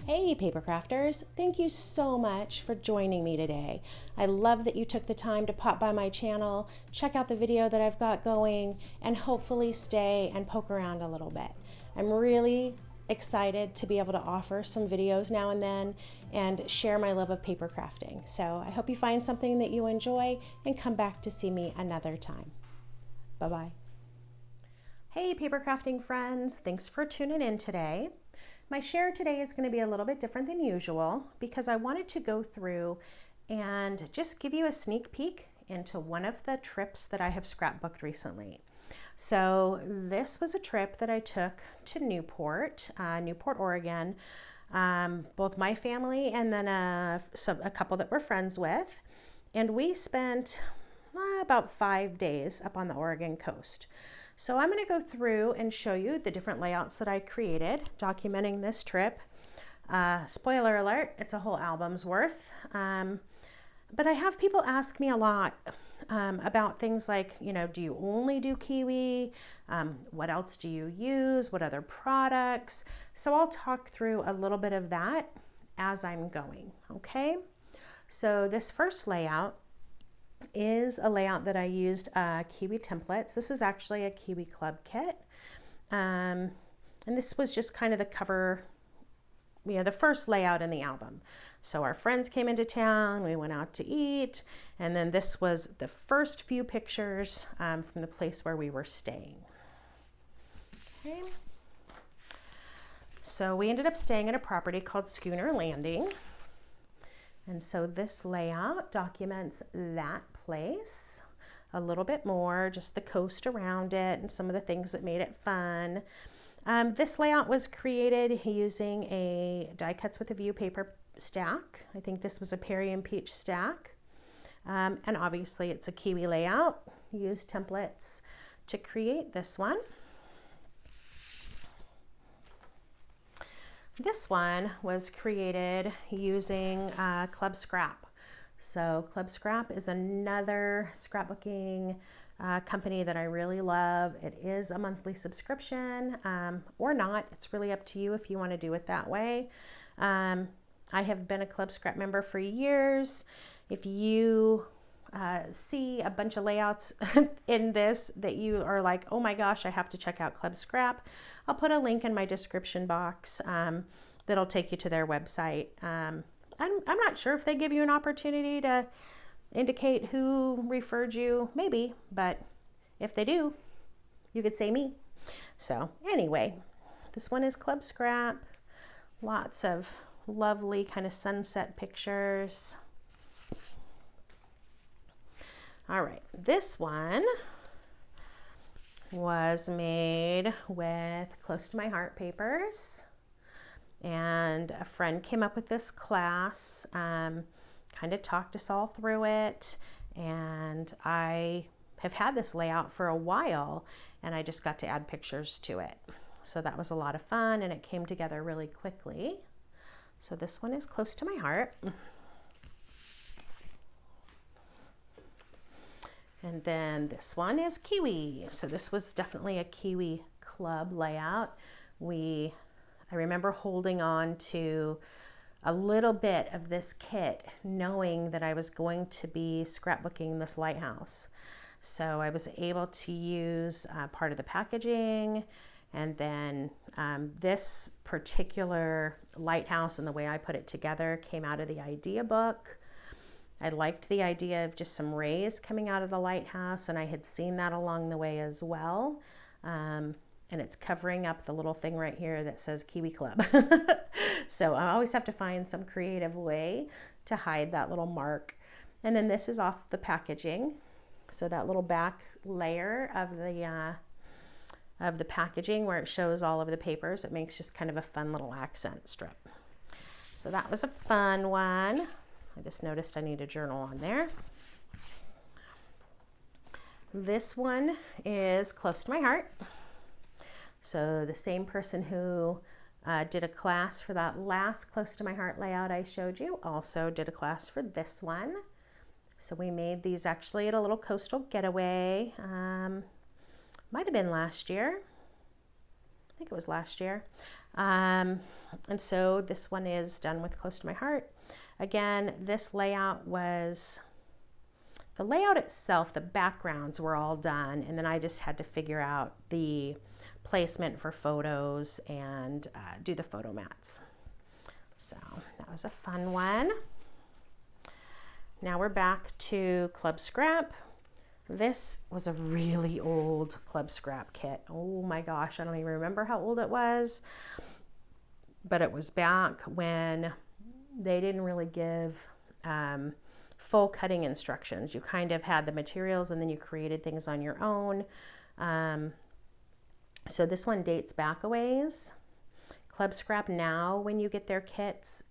Hey paper crafters, thank you so much for joining me today. I love that you took the time to pop by my channel, check out the video that I've got going, and hopefully stay and poke around a little bit. I'm really excited to be able to offer some videos now and then and share my love of paper crafting. So I hope you find something that you enjoy and come back to see me another time. Bye-bye. Hey paper crafting friends, thanks for tuning in today. My share today is going to be a little bit different than usual because I wanted to go through and just give you a sneak peek into one of the trips that I have scrapbooked recently. So this was a trip that I took to Newport, Oregon, both my family and then a couple that we're friends with. And we spent about 5 days up on the Oregon coast. So I'm going to go through and show you the different layouts that I created, documenting this trip. Spoiler alert, it's a whole album's worth. But I have people ask me a lot about things like, do you only do Kiwi? What else do you use? What other products? So I'll talk through a little bit of that as I'm going, okay? So this first layout is a layout that I used Kiwi templates. This is actually a Kiwi Club kit. And this was just kind of the cover, the first layout in the album. So our friends came into town, we went out to eat, and then this was the first few pictures from the place where we were staying. Okay. So we ended up staying at a property called Schooner Landing. And so this layout documents that place a little bit more, just the coast around it and some of the things that made it fun. This layout was created using a die cuts with a view paper stack. I think this was a Perry and Peach stack. And obviously it's a Kiwi layout. Used templates to create this one. This one was created using Club Scrap. So Club Scrap is another scrapbooking company that I really love. It is a monthly subscription or not. It's really up to you if you want to do it that way. I have been a Club Scrap member for years. If you see a bunch of layouts in this that you are like, oh my gosh, I have to check out Club Scrap, I'll put a link in my description box that'll take you to their website. I'm not sure if they give you an opportunity to indicate who referred you, maybe, but if they do, you could say me. So anyway, this one is Club Scrap. Lots of lovely kind of sunset pictures. All right, this one was made with Close to My Heart papers, and a friend came up with this class, kind of talked us all through it, and I have had this layout for a while, and I just got to add pictures to it. So that was a lot of fun, and it came together really quickly. So this one is Close to My Heart. And then this one is Kiwi. So this was definitely a Kiwi Club layout. I remember holding on to a little bit of this kit, knowing that I was going to be scrapbooking this lighthouse. So I was able to use part of the packaging, and then this particular lighthouse and the way I put it together came out of the idea book. I liked the idea of just some rays coming out of the lighthouse, and I had seen that along the way as well. And it's covering up the little thing right here that says Kiwi Club. So I always have to find some creative way to hide that little mark. And then this is off the packaging. So that little back layer of the packaging where it shows all of the papers, it makes just kind of a fun little accent strip. So that was a fun one. I just noticed I need a journal on there. This one is Close to My Heart. So the same person who did a class for that last Close to My Heart layout I showed you also did a class for this one. So we made these actually at a little coastal getaway. Might have been last year. I think it was last year. And so this one is done with Close to My Heart. Again, this layout was, the layout itself, the backgrounds were all done, and then I just had to figure out the placement for photos and do the photo mats. So that was a fun one. Now we're back to Club Scrap. This was a really old Club Scrap kit. Oh my gosh, I don't even remember how old it was, but it was back when they didn't really give full cutting instructions. You kind of had the materials and then you created things on your own. So this one dates back a ways. Club Scrap now, when you get their kits,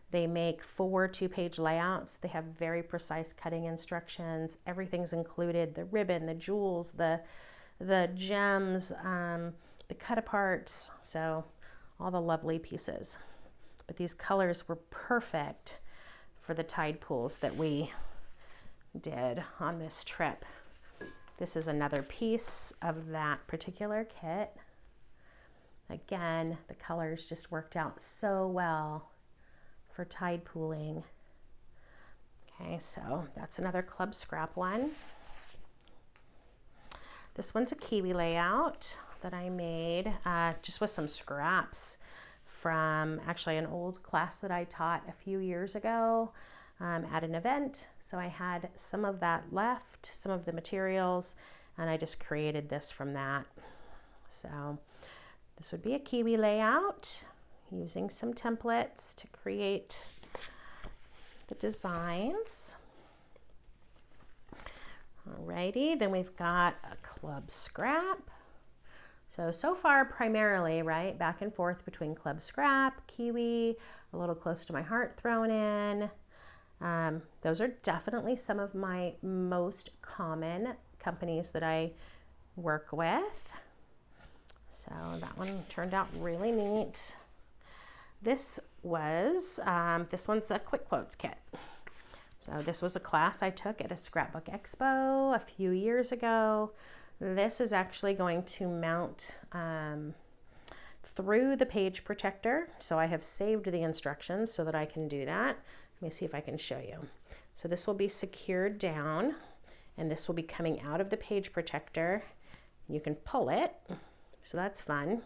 they make 4 2-page layouts. They have very precise cutting instructions. Everything's included: the ribbon, the jewels, the gems, the cut aparts. So all the lovely pieces. But these colors were perfect for the tide pools that we did on this trip. This is another piece of that particular kit. Again, the colors just worked out so well for tide pooling. Okay, so that's another Club Scrap one. This one's a Kiwi layout that I made just with some scraps from actually an old class that I taught a few years ago at an event. So I had some of that left, some of the materials, and I just created this from that. So this would be a Kiwi layout using some templates to create the designs. Alrighty, then we've got a Club Scrap. So far primarily, right, back and forth between Club Scrap, Kiwi, a little Close to My Heart thrown in. Those are definitely some of my most common companies that I work with. So that one turned out really neat. This one's a Quick Quotes kit. So this was a class I took at a Scrapbook Expo a few years ago. This is actually going to mount through the page protector. So I have saved the instructions so that I can do that. Let me see if I can show you. So this will be secured down, and this will be coming out of the page protector. You can pull it, so that's fun.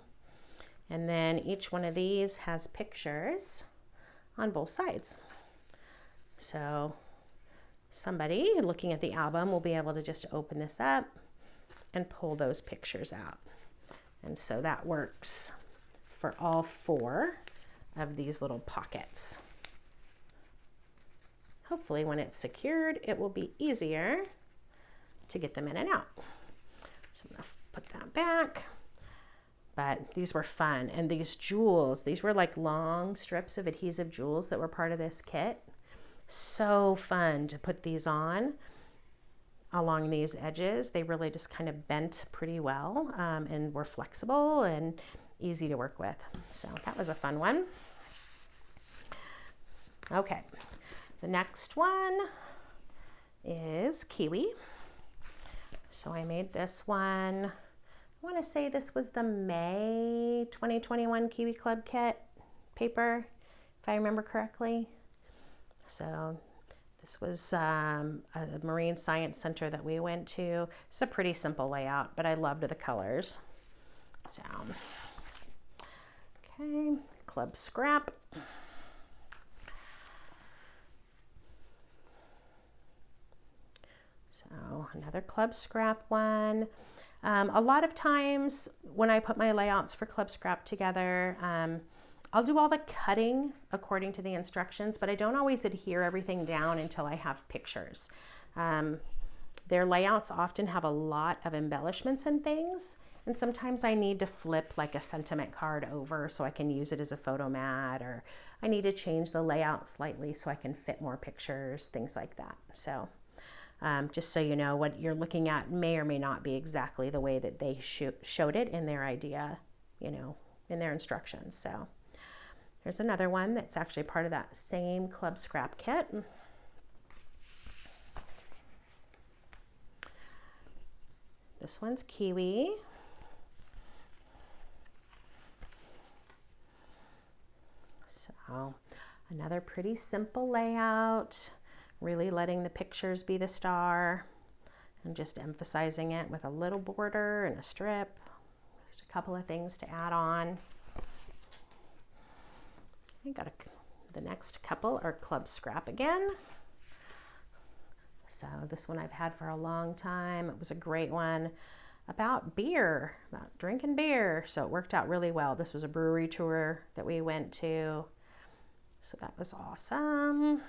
And then each one of these has pictures on both sides. So somebody looking at the album will be able to just open this up and pull those pictures out. And so that works for all 4 of these little pockets. Hopefully when it's secured, it will be easier to get them in and out. So I'm gonna put that back. But these were fun. And these jewels, these were like long strips of adhesive jewels that were part of this kit. So fun to put these on along these edges. They really just kind of bent pretty well and were flexible and easy to work with. So that was a fun one. Okay, the next one is Kiwi. So I made this one. I want to say this was the May 2021 Kiwi Club kit paper, if I remember correctly. So this was a marine science center that we went to. It's a pretty simple layout, but I loved the colors. So, okay, Club Scrap. So another Club Scrap one. A lot of times when I put my layouts for Club Scrap together, I'll do all the cutting according to the instructions, but I don't always adhere everything down until I have pictures. Their layouts often have a lot of embellishments and things, and sometimes I need to flip like a sentiment card over so I can use it as a photo mat, or I need to change the layout slightly so I can fit more pictures, things like that. So just so you know, what you're looking at may or may not be exactly the way that they showed it in their idea, you know, in their instructions. So there's another one that's actually part of that same Club Scrap kit. This one's Kiwi. So another pretty simple layout, really letting the pictures be the star and just emphasizing it with a little border and a strip. Just a couple of things to add on. I got the next couple are Club Scrap again. So this one I've had for a long time. It was a great one about beer, about drinking beer. So it worked out really well. This was a brewery tour that we went to. So that was awesome.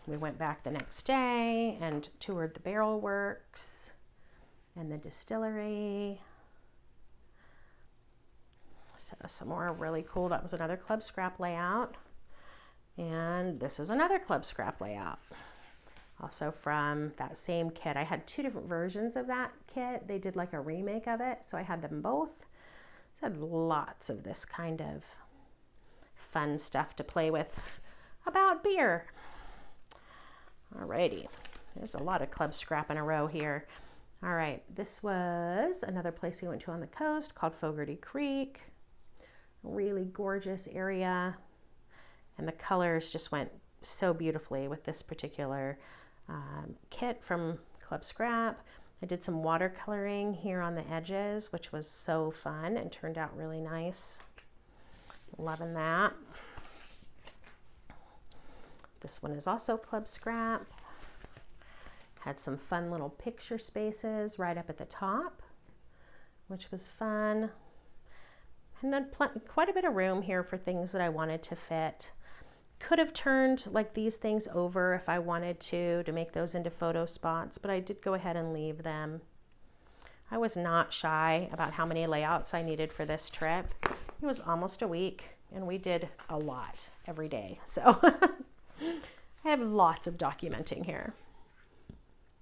We went back the next day and toured the barrel works and the distillery. So some more really cool. That was another Club Scrap layout. And this is another Club Scrap layout. Also from that same kit. I had two different versions of that kit. They did like a remake of it, so I had them both. So I had lots of this kind of fun stuff to play with about beer. Alrighty, there's a lot of Club Scrap in a row here. All right, this was another place we went to on the coast called Fogarty Creek. Really gorgeous area. And the colors just went so beautifully with this particular kit from Club Scrap. I did some watercoloring here on the edges, which was so fun and turned out really nice. Loving that. This one is also Club Scrap. Had some fun little picture spaces right up at the top, which was fun. And then quite a bit of room here for things that I wanted to fit. Could have turned like these things over if I wanted to make those into photo spots, but I did go ahead and leave them. I was not shy about how many layouts I needed for this trip. It was almost a week and we did a lot every day. So I have lots of documenting here.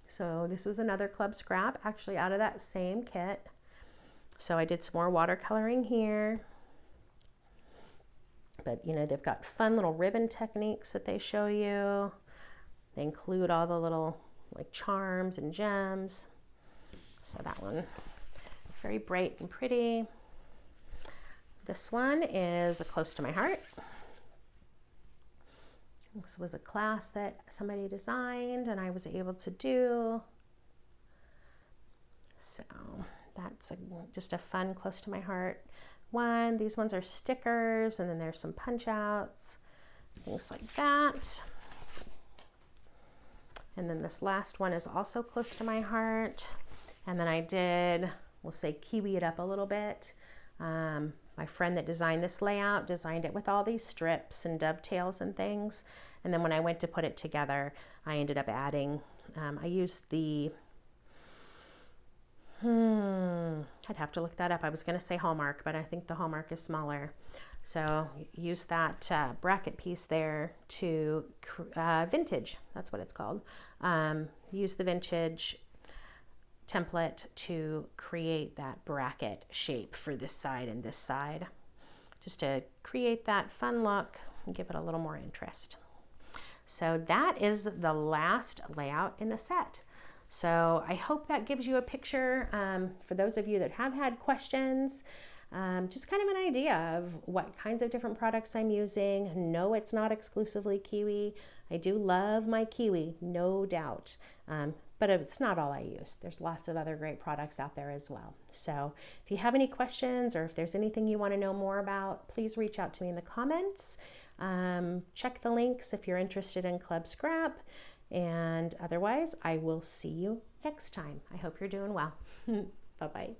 So this was another Club Scrap, actually out of that same kit. So I did some more watercoloring here. But you know, they've got fun little ribbon techniques that they show you. They include all the little like charms and gems. So that one, very bright and pretty. This one is close to my heart. This was a class that somebody designed and I was able to do. So that's just a fun, close to my heart one. These ones are stickers, and then there's some punch outs, things like that. And then this last one is also close to my heart. And then I did, we'll say, kiwi it up a little bit. My friend that designed this layout designed it with all these strips and dovetails and things. And then when I went to put it together, I ended up adding, I used the, I'd have to look that up. I was going to say Hallmark, but I think the Hallmark is smaller. So use that bracket piece there to vintage. That's what it's called. Use the vintage template to create that bracket shape for this side and this side, just to create that fun look and give it a little more interest. So that is the last layout in the set. So I hope that gives you a picture for those of you that have had questions, just kind of an idea of what kinds of different products I'm using. No, it's not exclusively Kiwi. I do love my Kiwi, no doubt, but it's not all I use. There's lots of other great products out there as well. So if you have any questions or if there's anything you want to know more about, please reach out to me in the comments. Check the links if you're interested in Club Scrap. And otherwise, I will see you next time. I hope you're doing well. Bye-bye.